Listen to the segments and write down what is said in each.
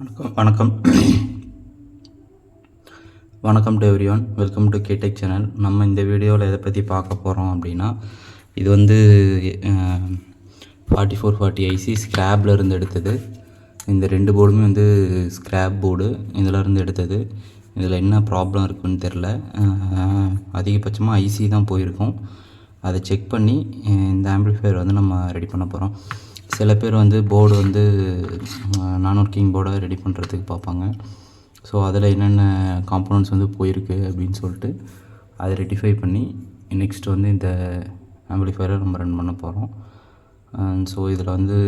வணக்கம் வணக்கம் to everyone. Welcome to கேடெக் சேனல். நம்ம இந்த வீடியோவில் எதை பற்றி பார்க்க போகிறோம் அப்படின்னா, இது வந்து 4440 ஐசி ஸ்க்ராப்பில் இருந்து எடுத்தது. இந்த ரெண்டு போர்டுமே வந்து ஸ்க்ராப் போர்டு, இதில் இருந்து எடுத்தது. இதில் என்ன ப்ராப்ளம் இருக்குதுன்னு தெரில. அதிகபட்சமாக ஐசி தான் போயிருக்கும். அதை செக் பண்ணி இந்த ஆம்பிளிஃபையர் வந்து நம்ம ரெடி பண்ண போகிறோம். சில பேர் வந்து போர்டு வந்து நான் ஒர்க்கிங் போர்டை ரெடி பண்ணுறதுக்கு பார்ப்பாங்க. ஸோ அதில் என்னென்ன காம்போனன்ட்ஸ் வந்து போயிருக்கு அப்படின்னு சொல்லிட்டு அதை ரெட்டிஃபை பண்ணி நெக்ஸ்ட் வந்து இந்த ஆம்பிளிஃபையரை நம்ம ரன் பண்ண போகிறோம். ஸோ இதில் வந்து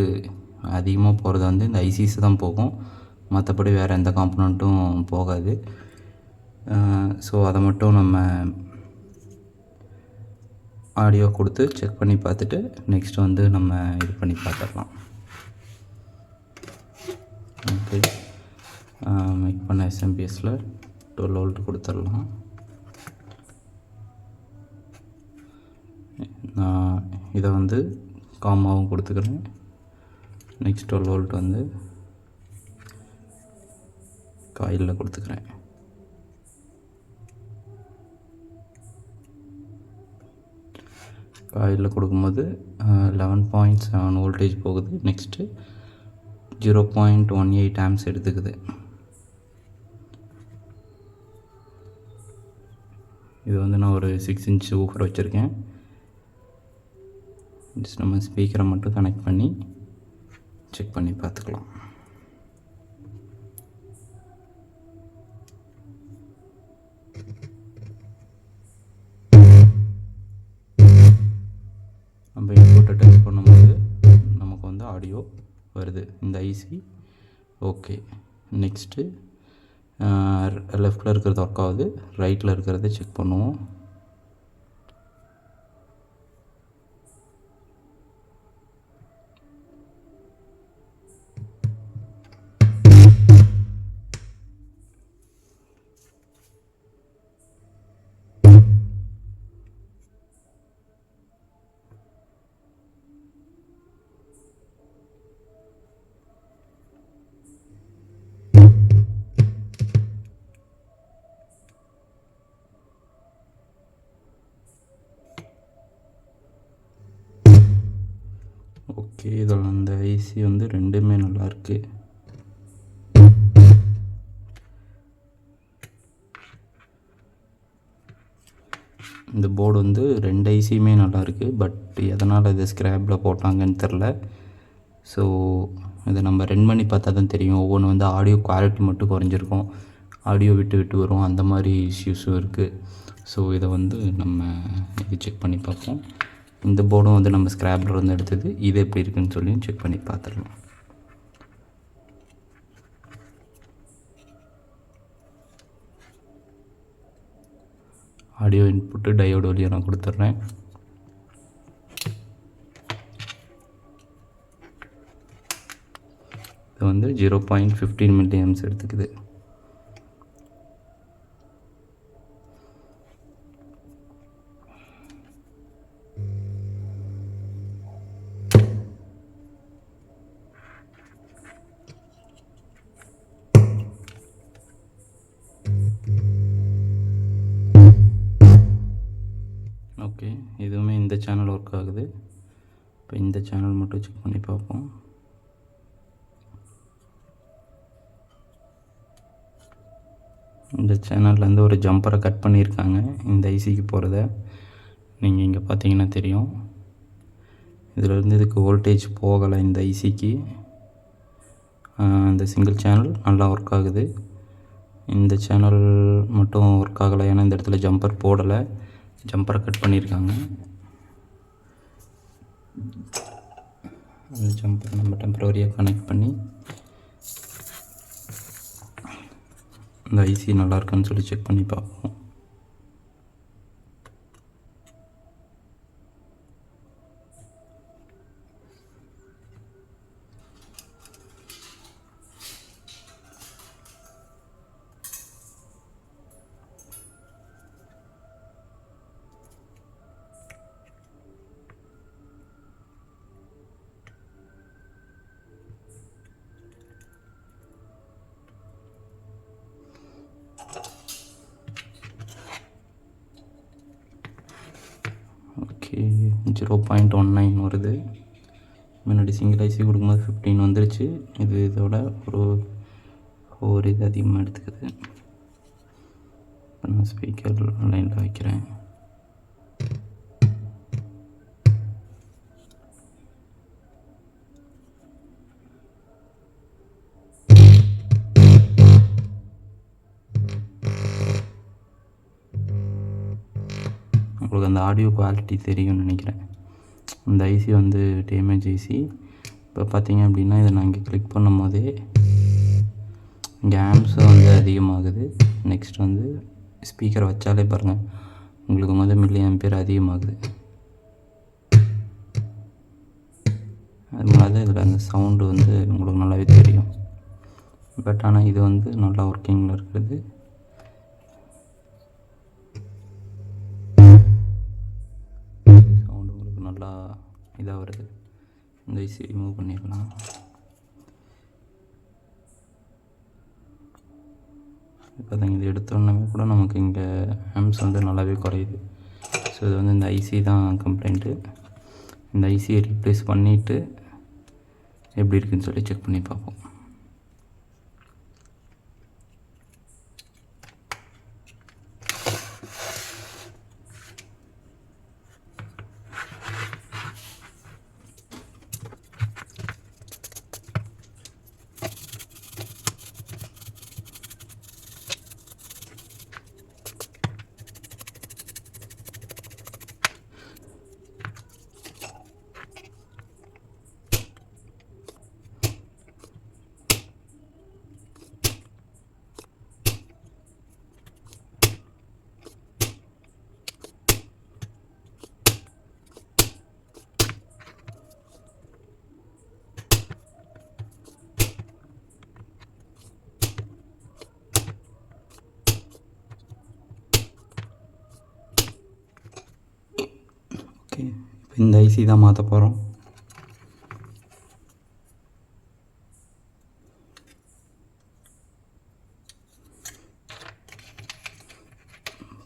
அதிகமாக போகிறது வந்து இந்த ஐசிஸ் தான் போகும், மற்றபடி வேறு எந்த காம்போனண்ட்டும் போகாது. ஸோ அதை மட்டும் நம்ம ஆடியோ கொடுத்து செக் பண்ணி பார்த்துட்டு நெக்ஸ்ட் வந்து நம்ம இது பண்ணி பார்த்துடலாம். ஓகே, மேக் பண்ண எஸ்எம்பிஎஸில் 12 வோல்ட் கொடுத்துடலாம். நான் இதை வந்து காமாவும் கொடுத்துக்கிறேன். நெக்ஸ்ட் 12 வோல்ட் வந்து காயிலில் கொடுத்துக்கிறேன். காயிலில் கொடுக்கும்போது 11.7 வோல்டேஜ் போகுது. நெக்ஸ்ட்டு 0.18 ஆம்ஸ் எடுத்துக்குது. இது வந்து நான் ஒரு 6 இன்ச் ஊஃபர் வச்சுருக்கேன். ஜஸ்ட் நம்ம ஸ்பீக்கரை மட்டும் கனெக்ட் பண்ணி செக் பண்ணி பார்த்துக்கலாம். நம்ம இன்புட்டை டச் பண்ணும்போது நமக்கு வந்து ஆடியோ வருது, இந்த ஐசி. ஓகே, நெக்ஸ்ட்டு லெஃப்டில் இருக்கிறது ஒர்க் ஆகுது, ரைட்டில் இருக்கிறத செக் பண்ணுவோம். ஓகே, இதில் அந்த ஐசி வந்து ரெண்டுமே நல்லாயிருக்கு. இந்த போர்டு வந்து ரெண்டு ஐசியுமே நல்லாயிருக்கு. பட் எதனால் இதை ஸ்க்ராப்பில் போட்டாங்கன்னு தெரில. ஸோ இதை நம்ம ரன் பண்ணி பார்த்தா தான் தெரியும். ஒவ்வொன்று வந்து ஆடியோ குவாலிட்டி மட்டும் குறைஞ்சிருக்கும், ஆடியோ விட்டு விட்டு வரும், அந்த மாதிரி இஷ்யூஸும் இருக்குது. ஸோ இதை வந்து நம்ம இது செக் பண்ணி பார்ப்போம். இந்த போர்டும் வந்து நம்ம ஸ்க்ராப்பில் இருந்து எடுத்தது. இது எப்படி இருக்குன்னு சொல்லி செக் பண்ணி பார்த்துடலாம். ஆடியோ இன்புட்டு டயோடு வழியாக நான் கொடுத்துட்றேன். இது வந்து 0.15 மில்லி ஆம்ஸ் எடுத்துக்குது. ஓகே, இதுவுமே இந்த சேனல் ஒர்க் ஆகுது. இப்போ இந்த சேனல் மட்டும் செக் பண்ணி பார்ப்போம். இந்த சேனல்லேருந்து ஒரு ஜம்பரை கட் பண்ணியிருக்காங்க இந்த ஐசிக்கு போகிறத. நீங்கள் இங்கே பார்த்தீங்கன்னா தெரியும். இதிலேருந்து இதுக்கு வோல்டேஜ் போகலை இந்த ஐசிக்கு. இந்த சிங்கிள் சேனல் நல்லா ஒர்க் ஆகுது. இந்த சேனல் மட்டும் ஒர்க் ஆகலை, ஏன்னா இந்த இடத்துல ஜம்பர் போடலை, ஜம்பரை கட் பண்ணியிருக்காங்க. அந்த ஜம்பரை நம்ம டெம்பரரியாக கனெக்ட் பண்ணி இந்த ஐசி நல்லா இருக்கான்னு சொல்லி செக் பண்ணி பார்ப்போம். 0.19 வருது. முன்னாடி சிங்கிள் ஐசி கொடுக்கும்போது 15 வந்துருச்சு. இதோட ஒரு இது அதிகமாக எடுத்துக்குது. இப்போ நான் ஸ்பீக்கர் லைனில் வைக்கிறேன். உங்களுக்கு அந்த ஆடியோ குவாலிட்டி தெரியும்னு நினைக்கிறேன். இந்த ஐசி வந்து டேமேஜ் ஐசி. இப்போ பார்த்தீங்க அப்படின்னா இதை நான் இங்கே கிளிக் பண்ணும் போதே இங்கே ஆம்ஸ் வந்து அதிகமாகுது. நெக்ஸ்ட் வந்து ஸ்பீக்கரை வச்சாலே பாருங்கள் உங்களுக்கு வந்து மில்லி ஆம்பியர் அதிகமாகுது. அதனால தான் இதில் அந்த சவுண்டு வந்து உங்களுக்கு நல்லாவே தெரியும். பட் ஆனால் இது வந்து நல்லா ஒர்க்கிங்கில் இருக்குது. சவுண்டு உங்களுக்கு நல்லா இதாக வருது. இந்த ஐசி ரிமூவ் பண்ணிடலாம். பார்த்தீங்க இது எடுத்தோடனே கூட நமக்கு இங்கே ஆம்ஸ் வந்து நல்லாவே குறையுது. ஸோ இது வந்து இந்த ஐசி தான் கம்ப்ளைண்ட்டு. இந்த ஐசியை ரீப்ளேஸ் பண்ணிவிட்டு எப்படி இருக்குதுன்னு சொல்லி செக் பண்ணி பார்ப்போம். ஓகே, இப்போ இந்த ஐசி தான் மாற்ற போகிறோம்.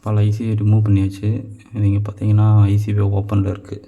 பல ஐசியை ரிமூவ் பண்ணியாச்சு. நீங்கள் பார்த்தீங்கன்னா ஐசிபி ஓப்பனில் இருக்குது.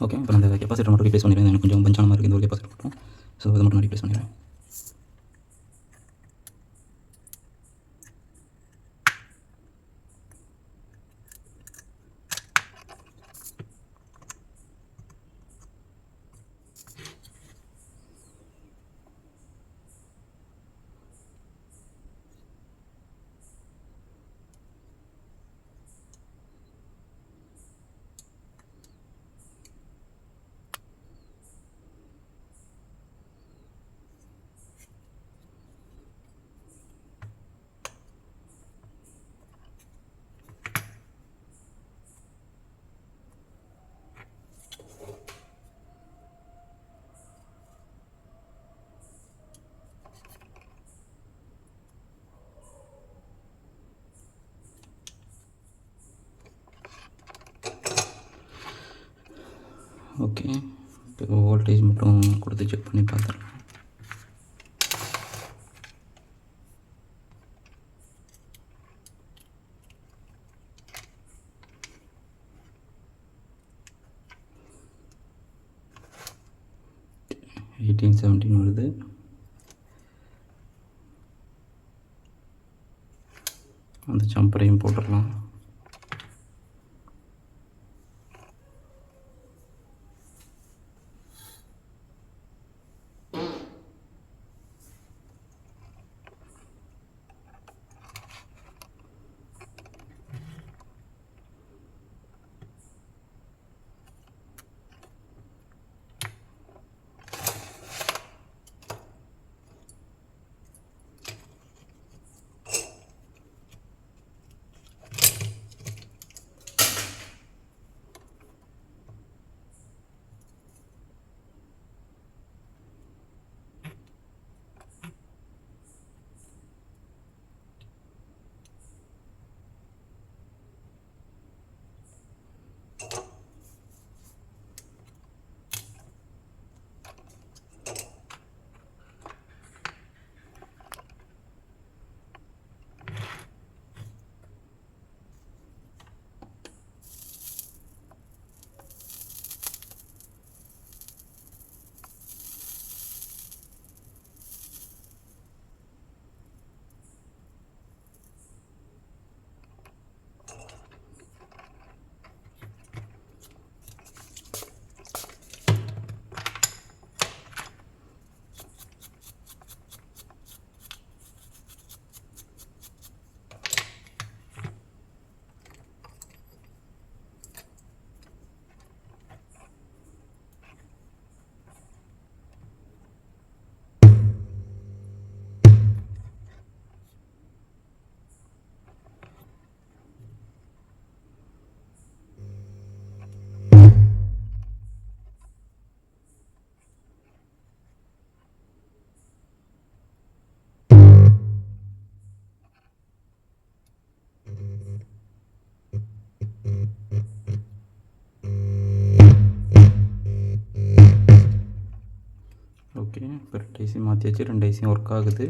ஓகே, இப்போ அந்த கெப்பாசிட்டர் மட்டும் ரீப்ளேஸ் பண்ணிடுறேன். எனக்கு கொஞ்சம் பஞ்சான மாதிரி இருக்குது இந்த ஒரு கெப்பாசிட்டர் மட்டும். ஸோ அதை மட்டும் நான் ரீப்ளேஸ் பண்ணிடுறேன். ஓகே, இப்போ வோல்டேஜ் மட்டும் கொடுத்து செக் பண்ணி பார்த்துடலாம். 1817 வருது. அந்த ஜம்பரையும் போட்டுடலாம். ஓகே, இப்போ 2 ஐசி மாற்றியாச்சு, 2 ஐசியும் ஒர்க் ஆகுது.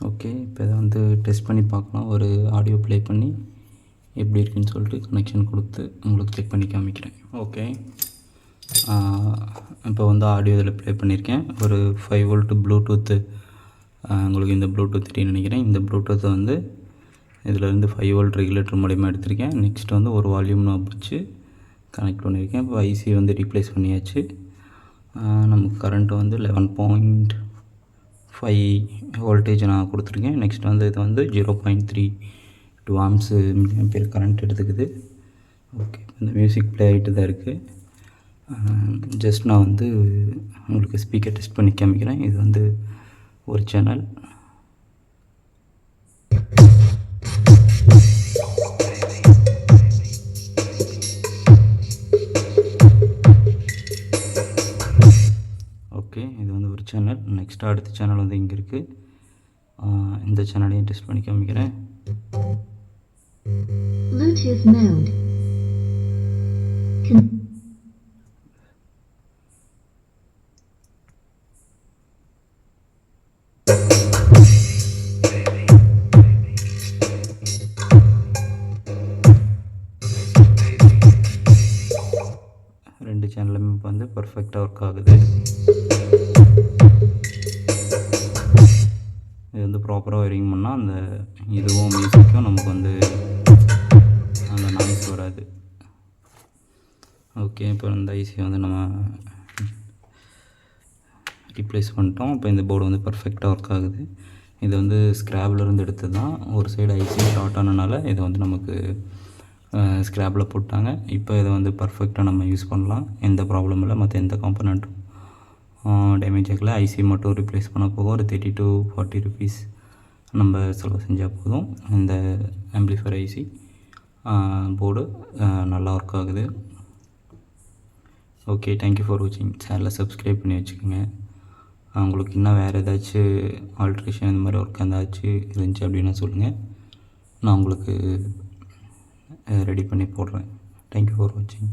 ஓகே, இப்போ இதை வந்து டெஸ்ட் பண்ணி பார்க்கலாம். ஒரு ஆடியோ ப்ளே பண்ணி எப்படி இருக்குன்னு சொல்லிட்டு கனெக்ஷன் கொடுத்து உங்களுக்கு செக் பண்ணி காமிக்கிறேன். ஓகே, இப்போ வந்து ஆடியோ இதில் ப்ளே பண்ணியிருக்கேன். ஒரு 5 வோல்ட் ப்ளூடூத்து, உங்களுக்கு இந்த ப்ளூடூத் தெரியும்னு நினைக்கிறேன். இந்த ப்ளூடூத்தை வந்து இதிலேருந்து 5 வோல்ட் ரெகுலேட்டர் மூலிமா எடுத்திருக்கேன். நெக்ஸ்ட் வந்து ஒரு வால்யூம் நாப் வச்சு கனெக்ட் பண்ணியிருக்கேன். இப்போ ஐசி வந்து ரீப்ளேஸ் பண்ணியாச்சு. நமக்கு கரண்ட் வந்து 11.5 வோல்டேஜ் நான் கொடுத்துருக்கேன். நெக்ஸ்ட் வந்து இது வந்து 0.32 ஆம்ஸ் மில்லியம்பேர் கரண்ட் எடுத்துக்குது. ஓகே, இந்த மியூசிக் ப்ளே ஆகிட்டு தான் இருக்குது. ஜஸ்ட் நான் வந்து உங்களுக்கு ஸ்பீக்கர் டெஸ்ட் பண்ணி காமிக்கிறேன். இது வந்து ஒரு சேனல். ஓகே, இது வந்து ஒரு சேனல். நெக்ஸ்ட் அடுத்த சேனல் வந்து இங்கே இருக்குது. இந்த சேனலையும் டெஸ்ட் பண்ணி காமிக்கிறேன். Bluetooth mode. ரெண்டு சேனலுமே இப்போ வந்து பர்ஃபெக்டாக ஒர்க் ஆகுது. இது வந்து ப்ராப்பராக ஒயரிங் பண்ணால் அந்த இதுவும் மியூசிக்கும் நமக்கு வந்து அந்த நாய்ஸ் வராது. ஓகே, இப்போ இந்த ஐசி வந்து நம்ம ரீப்ளேஸ் பண்ணிட்டோம். இப்போ இந்த போர்டு வந்து பர்ஃபெக்டாக ஒர்க் ஆகுது. இது வந்து ஸ்க்ராப்லேருந்து எடுத்து தான். ஒரு சைடு ஐசி ஷார்ட் ஆனனால இதை வந்து நமக்கு ஸ்க்ராப்பில் போட்டாங்க. இப்போ இதை வந்து பர்ஃபெக்டாக நம்ம யூஸ் பண்ணலாம். எந்த ப்ராப்ளமும் இல்லை. மற்ற எந்த காம்பனண்ட்டும் டேமேஜ் ஆகலை. ஐசி மட்டும் ரீப்ளேஸ் பண்ண போகும். ஒரு 30 to 40 rupees நம்ம செலவு செஞ்சால் போதும். இந்த ஆம்பிளிஃபையர் ஐசி போர்டு நல்லா ஒர்க் ஆகுது. ஓகே, தேங்க்யூ ஃபார் வாட்சிங். சேனலை சப்ஸ்கிரைப் பண்ணி வச்சுக்கோங்க. உங்களுக்கு இன்னும் வேறு ஏதாச்சும் ஆல்ட்ரேஷன் இந்த மாதிரி ஒர்க் ஏதாச்சும் இருந்துச்சு அப்படின்னா சொல்லுங்கள். நான் உங்களுக்கு ரெடி பண்ணி போடுறேன். தேங்க்யூ ஃபார் வாட்சிங்.